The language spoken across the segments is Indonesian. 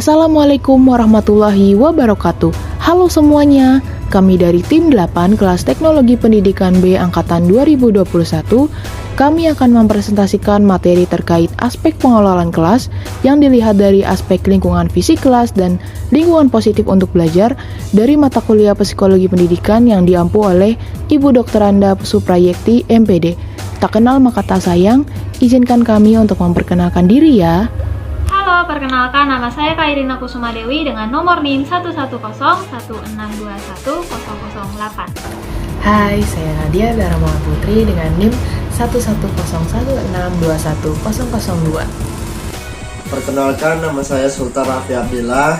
Assalamualaikum warahmatullahi wabarakatuh. Halo semuanya, kami dari tim 8 kelas Teknologi Pendidikan B Angkatan 2021. Kami akan mempresentasikan materi terkait aspek pengelolaan kelas yang dilihat dari aspek lingkungan fisik kelas dan lingkungan positif untuk belajar dari mata kuliah Psikologi Pendidikan yang diampu oleh Ibu Dr. Anda Suprayekti MPD. Tak kenal maka tak sayang, izinkan kami untuk memperkenalkan diri ya. Halo, perkenalkan nama saya Kak Irina Kusuma Dewi dengan nomor NIM 11016210008. Hai, saya Nadia Dharma Putri dengan NIM 11016210002. Perkenalkan, nama saya Sultan Raffi Abdillah,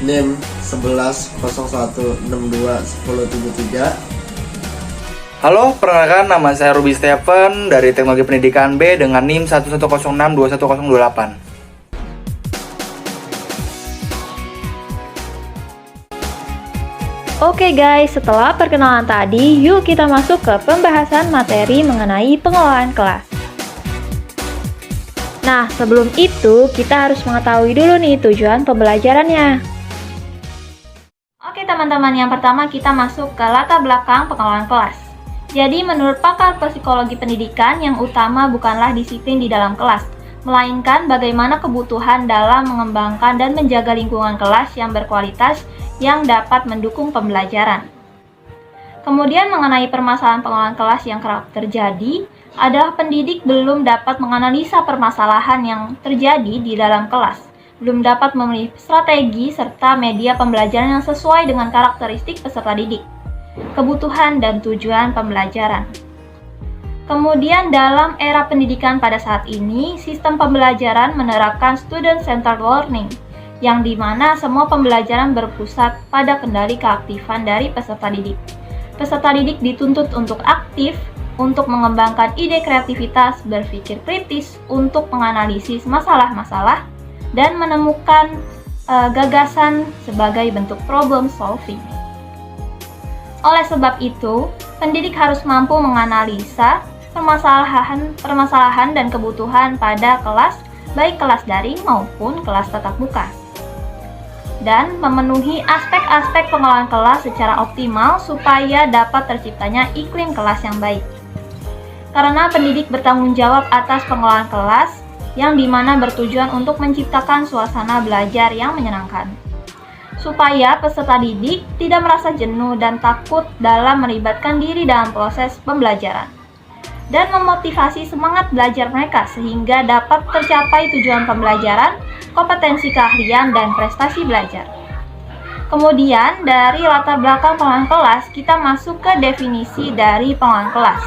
NIM 1101621073. Halo, perkenalkan nama saya Ruby Stephen dari Teknologi Pendidikan B dengan NIM 110621008. Oke guys, setelah perkenalan tadi, yuk kita masuk ke pembahasan materi mengenai pengelolaan kelas. Nah, sebelum itu kita harus mengetahui dulu nih tujuan pembelajarannya. Oke teman-teman, yang pertama kita masuk ke latar belakang pengelolaan kelas. Jadi menurut pakar psikologi pendidikan, yang utama bukanlah disiplin di dalam kelas, melainkan bagaimana kebutuhan dalam mengembangkan dan menjaga lingkungan kelas yang berkualitas yang dapat mendukung pembelajaran. Kemudian mengenai permasalahan pengelolaan kelas yang kerap terjadi adalah pendidik belum dapat menganalisa permasalahan yang terjadi di dalam kelas, belum dapat memilih strategi serta media pembelajaran yang sesuai dengan karakteristik peserta didik, kebutuhan dan tujuan pembelajaran. Kemudian dalam era pendidikan pada saat ini, sistem pembelajaran menerapkan student-centered learning, yang dimana semua pembelajaran berpusat pada kendali keaktifan dari peserta didik. Peserta didik dituntut untuk aktif, untuk mengembangkan ide kreativitas, berpikir kritis, untuk menganalisis masalah-masalah, dan menemukan gagasan sebagai bentuk problem solving. Oleh sebab itu, pendidik harus mampu menganalisa permasalahan dan kebutuhan pada kelas, baik kelas daring maupun kelas tatap muka, dan memenuhi aspek-aspek pengelolaan kelas secara optimal supaya dapat terciptanya iklim kelas yang baik. Karena pendidik bertanggung jawab atas pengelolaan kelas yang dimana bertujuan untuk menciptakan suasana belajar yang menyenangkan, supaya peserta didik tidak merasa jenuh dan takut dalam melibatkan diri dalam proses pembelajaran, dan memotivasi semangat belajar mereka sehingga dapat tercapai tujuan pembelajaran, kompetensi keahlian, dan prestasi belajar. Kemudian dari latar belakang pengelolaan kelas, kita masuk ke definisi dari pengelolaan kelas.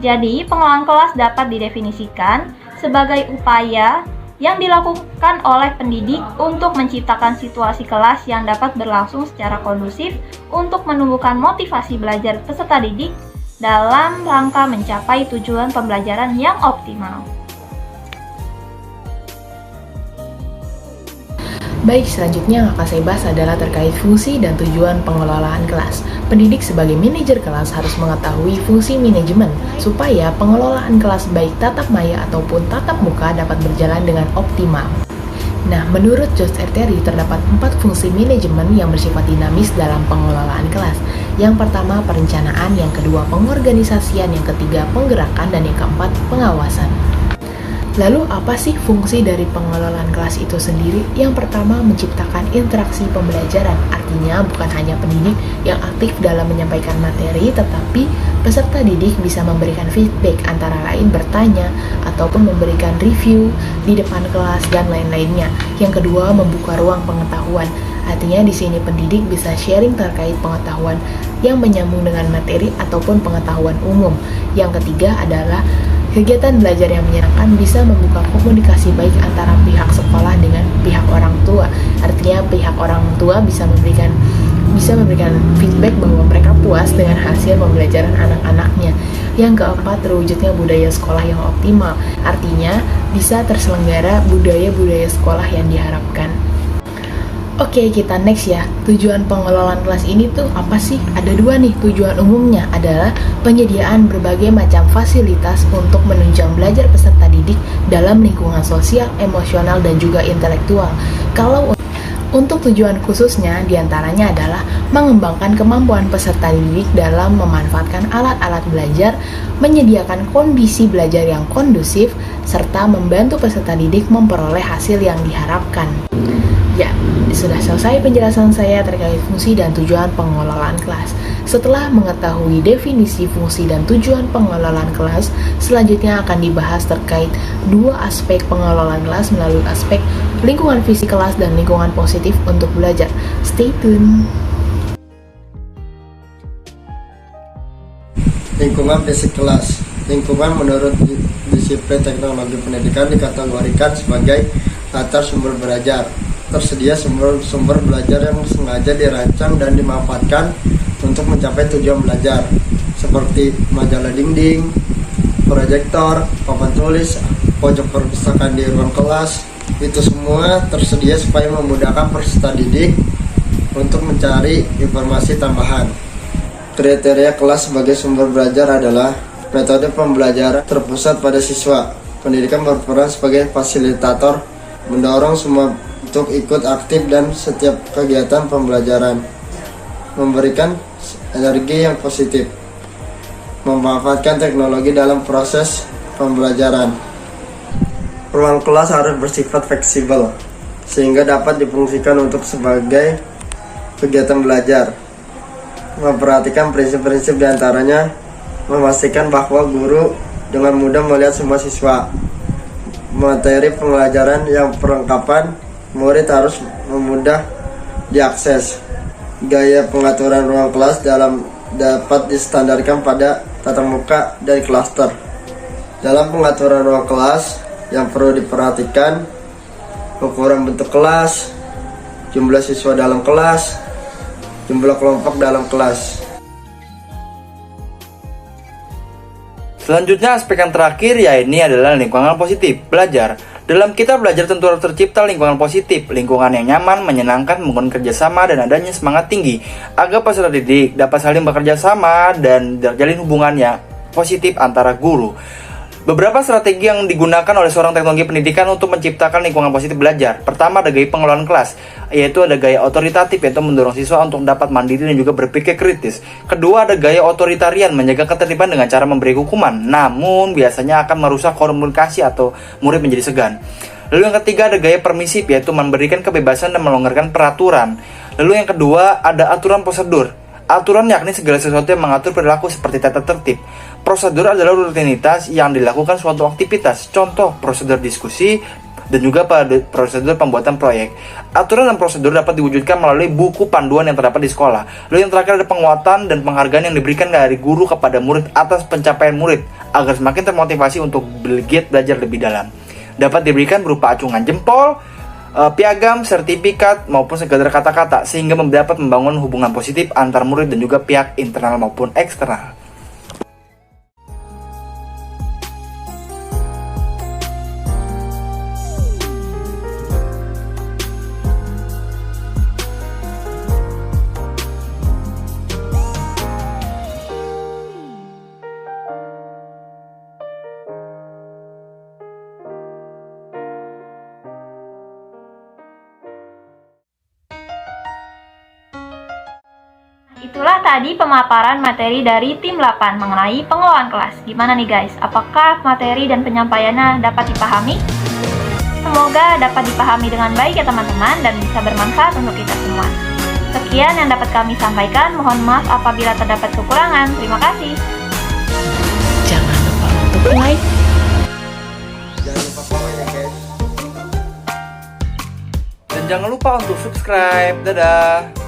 Jadi, pengelolaan kelas dapat didefinisikan sebagai upaya yang dilakukan oleh pendidik untuk menciptakan situasi kelas yang dapat berlangsung secara kondusif untuk menumbuhkan motivasi belajar peserta didik dalam rangka mencapai tujuan pembelajaran yang optimal. Baik, selanjutnya yang akan saya bahas adalah terkait fungsi dan tujuan pengelolaan kelas. Pendidik sebagai manajer kelas harus mengetahui fungsi manajemen supaya pengelolaan kelas baik tatap maya ataupun tatap muka dapat berjalan dengan optimal. Nah, menurut George R. Terry terdapat 4 fungsi manajemen yang bersifat dinamis dalam pengelolaan kelas. Yang pertama, perencanaan, yang kedua, pengorganisasian, yang ketiga, penggerakan, dan yang keempat, pengawasan. Lalu apa sih fungsi dari pengelolaan kelas itu sendiri? Yang pertama, menciptakan interaksi pembelajaran. Artinya bukan hanya pendidik yang aktif dalam menyampaikan materi, tetapi peserta didik bisa memberikan feedback, antara lain bertanya ataupun memberikan review di depan kelas dan lain-lainnya. Yang kedua, membuka ruang pengetahuan. Artinya di sini pendidik bisa sharing terkait pengetahuan yang menyambung dengan materi ataupun pengetahuan umum. Yang ketiga adalah kegiatan belajar yang menyenangkan, bisa membuka komunikasi baik antara pihak sekolah dengan pihak orang tua. Artinya pihak orang tua bisa memberikan feedback bahwa mereka puas dengan hasil pembelajaran anak-anaknya. Yang keempat, terwujudnya budaya sekolah yang optimal. Artinya bisa terselenggara budaya-budaya sekolah yang diharapkan. Oke, kita next ya. Tujuan pengelolaan kelas ini tuh apa sih? Ada 2 nih. Tujuan umumnya adalah penyediaan berbagai macam fasilitas untuk menunjang belajar peserta didik dalam lingkungan sosial, emosional, dan juga intelektual. Untuk tujuan khususnya diantaranya adalah mengembangkan kemampuan peserta didik dalam memanfaatkan alat-alat belajar, menyediakan kondisi belajar yang kondusif, serta membantu peserta didik memperoleh hasil yang diharapkan. Ya, sudah selesai penjelasan saya terkait fungsi dan tujuan pengelolaan kelas. Setelah mengetahui definisi fungsi dan tujuan pengelolaan kelas, selanjutnya akan dibahas terkait dua aspek pengelolaan kelas melalui aspek lingkungan fisik kelas dan lingkungan positif untuk belajar. Stay tune! Lingkungan fisik kelas. Lingkungan menurut disiplin teknologi pendidikan dikategorikan sebagai latar sumber belajar. Tersedia sumber belajar yang sengaja dirancang dan dimanfaatkan untuk mencapai tujuan belajar, seperti majalah dinding, proyektor, papan tulis, pojok perpustakaan di ruang kelas. Itu semua tersedia supaya memudahkan peserta didik untuk mencari informasi tambahan. Kriteria kelas sebagai sumber belajar adalah metode pembelajaran terpusat pada siswa. Pendidikan berperan sebagai fasilitator, mendorong semua untuk ikut aktif dan setiap kegiatan pembelajaran, memberikan energi yang positif, memanfaatkan teknologi dalam proses pembelajaran. Ruang kelas harus bersifat fleksibel sehingga dapat difungsikan untuk sebagai kegiatan belajar. Memperhatikan prinsip-prinsip diantaranya memastikan bahwa guru dengan mudah melihat semua siswa. Materi pembelajaran yang perlengkapan murid harus mudah diakses. Gaya pengaturan ruang kelas dapat distandarkan pada tatap muka dan klaster. Dalam pengaturan ruang kelas yang perlu diperhatikan, ukuran bentuk kelas, jumlah siswa dalam kelas, jumlah kelompok dalam kelas. Selanjutnya aspek yang terakhir yaitu adalah lingkungan positif belajar. Dalam kita belajar tentu harus tercipta lingkungan positif, lingkungan yang nyaman, menyenangkan, membangun kerjasama dan adanya semangat tinggi agar peserta didik dapat saling bekerja sama dan terjalin hubungan yang positif antara guru. Beberapa strategi yang digunakan oleh seorang teknologi pendidikan untuk menciptakan lingkungan positif belajar. Pertama, ada gaya pengelolaan kelas, yaitu ada gaya otoritatif, yaitu mendorong siswa untuk dapat mandiri dan juga berpikir kritis. Kedua, ada gaya otoritarian, menjaga ketertiban dengan cara memberi hukuman, namun biasanya akan merusak komunikasi atau murid menjadi segan. Lalu yang ketiga, ada gaya permisif, yaitu memberikan kebebasan dan melonggarkan peraturan. Lalu yang kedua, ada aturan prosedur. Aturan yakni segala sesuatu yang mengatur perilaku seperti tata tertib. Prosedur adalah rutinitas yang dilakukan suatu aktivitas. Contoh, prosedur diskusi dan juga pada prosedur pembuatan proyek. Aturan dan prosedur dapat diwujudkan melalui buku panduan yang terdapat di sekolah. Lalu yang terakhir ada penguatan dan penghargaan yang diberikan dari guru kepada murid atas pencapaian murid agar semakin termotivasi untuk giat belajar lebih dalam. Dapat diberikan berupa acungan jempol, piagam, sertifikat, maupun sekedar kata-kata sehingga dapat membangun hubungan positif antar murid dan juga pihak internal maupun eksternal. Itulah tadi pemaparan materi dari tim 8 mengenai pengelolaan kelas. Gimana nih guys? Apakah materi dan penyampaiannya dapat dipahami? Semoga dapat dipahami dengan baik ya teman-teman dan bisa bermanfaat untuk kita semua. Sekian yang dapat kami sampaikan. Mohon maaf apabila terdapat kekurangan. Terima kasih. Jangan lupa untuk like, Jangan lupa komen ya guys. Dan jangan lupa untuk subscribe. Dadah.